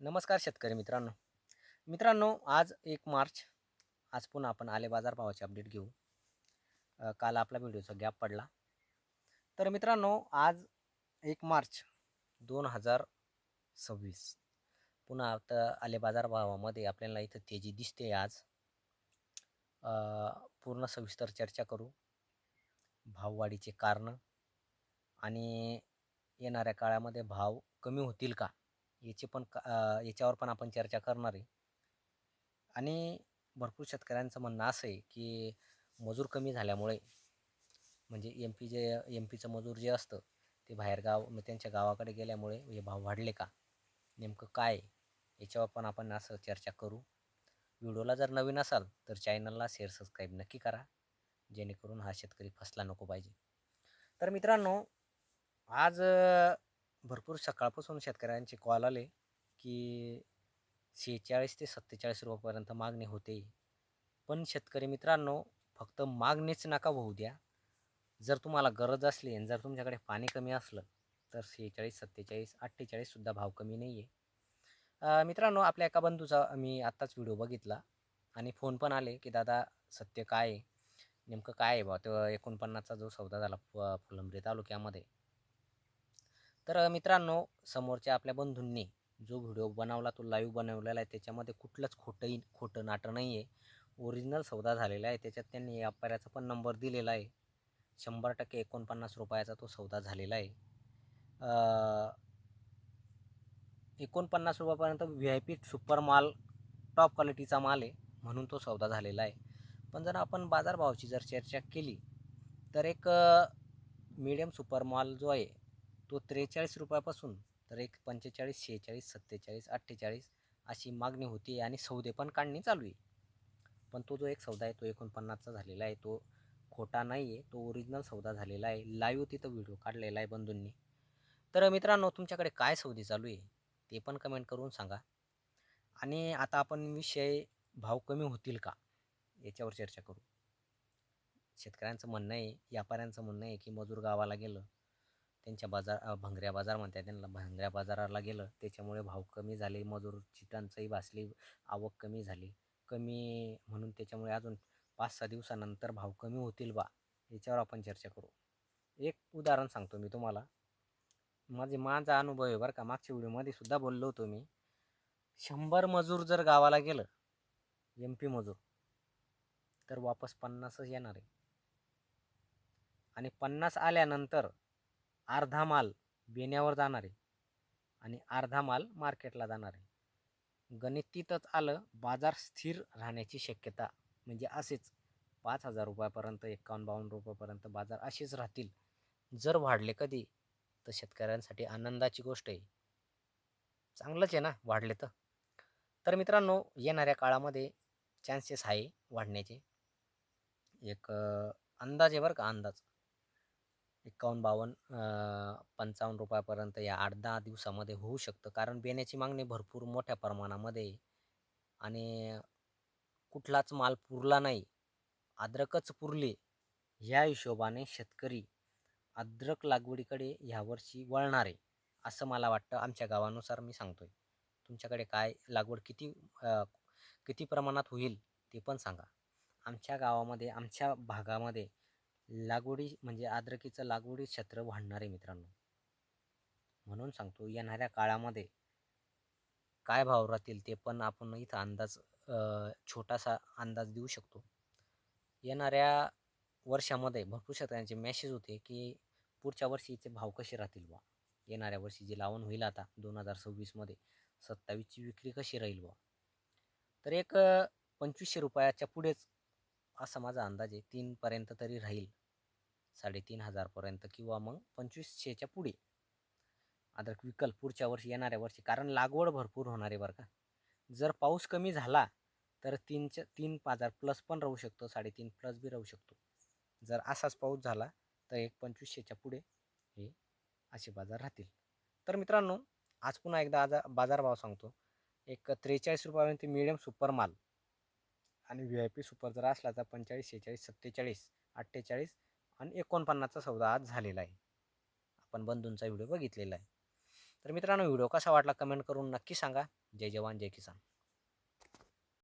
नमस्कार शेतकरी मित्रांनो. आज 1 मार्च. आज पुन्हा आपण आले बाजारभावाचे अपडेट घेऊ. काल आपला व्हिडिओचा गॅप पडला. तर मित्रांनो, आज 1 मार्च 2026 पुन्हा आता आले बाजारभावामध्ये आपल्याला इथं तेजी दिसते आज. पूर्ण सविस्तर चर्चा करू. भाववाढीचे कारणं आणि येणाऱ्या काळामध्ये भाव कमी होतील का, याच्यावर पण आपण चर्चा करणार आहे. आणि भरपूर शेतकऱ्यांचं म्हणणं असं आहे की मजूर कमी झाल्यामुळे, म्हणजे एम पीचं मजूर जे असतं ते त्यांच्या गावाकडे गेल्यामुळे हे भाव वाढले का, नेमकं काय, याच्यावर पण आपण असं चर्चा करू. व्हिडिओला जर नवीन असाल तर चॅनलला सबस्क्राईब नक्की करा, जेणेकरून हा शेतकरी फसला नको पाहिजे. तर मित्रांनो, आज भरपूर सकाळपासून शेतकऱ्यांचे कॉल आले की 46 ते 47 रुपयापर्यंत मागणी होते. पण शेतकरी मित्रांनो, फक्त मागणीच नका होऊ द्या. जर तुम्हाला गरज असली आणि जर तुमच्याकडे पाणी कमी असलं तर 46, 47, 48 सुद्धा भाव कमी नाही आहे. मित्रांनो, आपल्या एका बंधूचा मी आत्ताच व्हिडिओ बघितला आणि फोन पण आले की दादा सत्य काय आहे, नेमकं काय आहे बा. तो 49चा जो सौदा झाला फुलंब्री तालुक्यामध्ये. तर मित्रांनो, समोरच्या आपल्या बंधूंनी जो व्हिडिओ बनवला, तो लाईव्ह बनवलेला आहे, त्याच्यामध्ये कुठलंच खोटं नाटं नाही आहे. ओरिजिनल सौदा झालेला आहे. त्याच्यात त्यांनी व्यापाऱ्याचा पण नंबर दिलेला आहे. 100% 49 रुपयाचा तो सौदा झालेला आहे. 49 रुपयापर्यंत VIP सुपर माल, टॉप क्वालिटीचा माल आहे, म्हणून तो सौदा झालेला आहे. पण जर आपण बाजारभावाची जर चर्चा केली तर एक मीडियम सुपर माल जो आहे तो 43 रुपयापासून तर एक 45, 46, 47, 48 अशी मागणी होती आणि सौदे पण काढणी चालू आहे. पण तो जो एक सौदा आहे तो 49चा झालेला आहे. तो खोटा नाही आहे, तो ओरिजिनल सौदा झालेला आहे. लाईव्ह तिथं व्हिडिओ काढलेला आहे बंधूंनी. तर मित्रांनो, तुमच्याकडे काय सौदे चालू आहे ते पण कमेंट करून सांगा. आणि आता आपण विषय भाव कमी होतील का याच्यावर चर्चा करू. शेतकऱ्यांचं म्हणणं आहे, व्यापाऱ्यांचं म्हणणं आहे की मजूर गावाला गेलं, त्यांच्या भंगऱ्या बाजार म्हणतात त्यांना, भंगऱ्या बाजाराला गेलं, त्याच्यामुळे भाव कमी झाले, मजूरची टंचाई भासली, आवक कमी झाली, म्हणून त्याच्यामुळे अजून 5-6 दिवसानंतर भाव कमी होतील बा, याच्यावर आपण चर्चा करू. एक उदाहरण सांगतो मी तुम्हाला. माझा अनुभव आहे बरं का. मागच्या व्हिडिओमध्ये सुद्धा बोललो होतो मी. 100 मजूर जर गावाला गेलं, MP मजूर, तर वापस 50च येणार आहे. आणि 50 आल्यानंतर अर्धा माल बेण्यावर जाणार आहे आणि अर्धा माल मार्केटला जाणार आहे. गणित तिथंच आलं. बाजार स्थिर राहण्याची शक्यता, म्हणजे असेच 5,000 रुपयापर्यंत, 51-52 रुपयापर्यंत बाजार असेच राहतील. जर वाढले कधी तर शेतकऱ्यांसाठी आनंदाची गोष्ट आहे. चांगलंच आहे ना वाढले तर. तर मित्रांनो, येणाऱ्या काळामध्ये चान्सेस आहे वाढण्याचे. एक अंदाज आहे बरं का, अंदाज 51-52, 55 रुपयापर्यंत या 8-10 दिवसामध्ये होऊ शकतं. कारण बेण्याची मागणी भरपूर मोठ्या प्रमाणामध्ये आहे आणि कुठलाच माल पुरला नाही, अद्रकच पुरली. ह्या हिशोबाने शेतकरी अद्रक लागवडीकडे ह्यावर्षी वळणार आहे, असं मला वाटतं. आमच्या गावानुसार मी सांगतोय. तुमच्याकडे काय लागवड किती प्रमाणात होईल ते पण सांगा. आमच्या गावामध्ये, आमच्या भागामध्ये लागवडी म्हणजे अद्रकीचं लागवडी क्षेत्र वाढणार आहे मित्रांनो. म्हणून सांगतो, येणाऱ्या काळामध्ये काय भाव राहतील ते पण आपण इथं छोटासा अंदाज देऊ शकतो. येणाऱ्या वर्षामध्ये भरपूर शेतकऱ्यांचे मेसेज होते की पुढच्या वर्षीचे भाव कसे राहतील बा, येणाऱ्या वर्षी जे लावण होईल आता 2026मध्ये 27ची विक्री कशी राहील बा. तर एक 2500 रुपयाच्या पुढेच असा माझा अंदाज आहे. 3पर्यंत तरी राहील, 3,500पर्यंत, किंवा मग 2500च्या पुढे अद्रक विकल पुढच्या वर्षी, येणाऱ्या वर्षी. कारण लागवड भरपूर होणार आहे बरं का. जर पाऊस कमी झाला तर 3,000 प्लस पण राहू शकतो, 3.5 प्लस बी राहू शकतो. जर असाच पाऊस झाला तर एक 2500च्या पुढे हे असे बाजार राहतील. तर मित्रांनो, आज पुन्हा एकदा बाजारभाव सांगतो. एक 43 रुपयापर्यंत मिडियम सुपर माल आणि VIP सुपर जर असला तर 45, 46, 47, 48 आणि 49चा सौदा आज झालेला आहे. आपण बंधूंचा व्हिडिओ बघितलेला आहे. तर मित्रांनो, व्हिडिओ कसा वाटला कमेंट करून नक्की सांगा. जय जवान जय किसान.